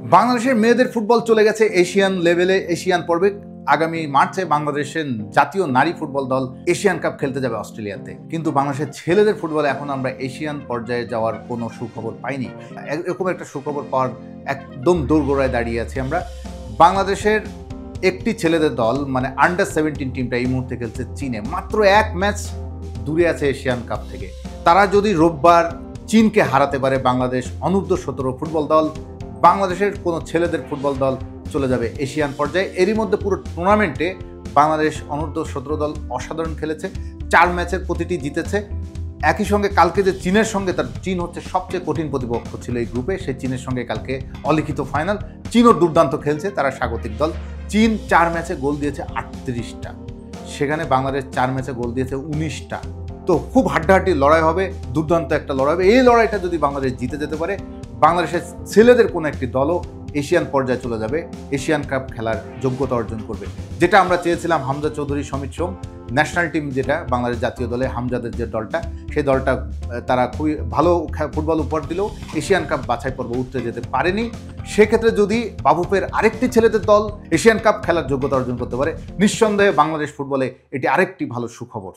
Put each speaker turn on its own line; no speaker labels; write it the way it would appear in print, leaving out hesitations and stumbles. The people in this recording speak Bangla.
বাংলাদেশের মেয়েদের ফুটবল চলে গেছে এশিয়ান লেভেলে, এশিয়ান পর্বে। আগামী মার্চে বাংলাদেশের জাতীয় নারী ফুটবল দল এশিয়ান কাপ খেলতে যাবে অস্ট্রেলিয়াতে। কিন্তু বাংলাদেশের ছেলেদের ফুটবলে এখন আমরা এশিয়ান পর্যায়ে যাওয়ার কোনো সুখবর পাইনি। এরকম একটা সুখবর পাওয়ার একদম দোরগোড়ায় দাঁড়িয়ে আছি আমরা। বাংলাদেশের একটি ছেলেদের দল মানে আন্ডার 17 টিমটা এই মুহূর্তে খেলছে চীনে। মাত্র এক ম্যাচ দূরে আছে এশিয়ান কাপ থেকে। তারা যদি রোববার চীনকে হারাতে পারে, বাংলাদেশ অনূর্ধ্ব-17 ফুটবল দল, বাংলাদেশের কোনো ছেলেদের ফুটবল দল চলে যাবে এশিয়ান পর্যায়ে। এরই মধ্যে পুরো টুর্নামেন্টে বাংলাদেশ অনূর্ধ্ব-17 দল অসাধারণ খেলেছে, 4 ম্যাচের প্রতিটি জিতেছে। একই সঙ্গে কালকে যে চীনের সঙ্গে, তার চীন হচ্ছে সবচেয়ে কঠিন প্রতিপক্ষ ছিল এই গ্রুপে, সেই চীনের সঙ্গে কালকে অলিখিত ফাইনাল। চীনও দুর্দান্ত খেলছে, তারা স্বাগতিক দল। চীন 4 ম্যাচে গোল দিয়েছে 38টা, সেখানে বাংলাদেশ 4 ম্যাচে গোল দিয়েছে 19টা। তো খুব হাড্ডাহাড্ডি লড়াই হবে, দুর্দান্ত একটা লড়াই হবে। এই লড়াইটা যদি বাংলাদেশ জিতে যেতে পারে, বাংলাদেশের ছেলেদের কোনো একটি দলও এশিয়ান পর্যায়ে চলে যাবে, এশিয়ান কাপ খেলার যোগ্যতা অর্জন করবে। যেটা আমরা চেয়েছিলাম, হামজা চৌধুরী, সমিত সোম, ন্যাশনাল টিম যেটা বাংলাদেশ জাতীয় দলে হামজাদের যে দলটা, সেই দলটা তারা খুবই ভালো ফুটবল উপহার দিলেও এশিয়ান কাপ বাছাই পর্ব উঠতে যেতে পারেনি। সেক্ষেত্রে যদি বাফুফের আরেকটি ছেলেদের দল এশিয়ান কাপ খেলার যোগ্যতা অর্জন করতে পারে, নিঃসন্দেহে বাংলাদেশ ফুটবলে এটি আরেকটি ভালো সুখবর।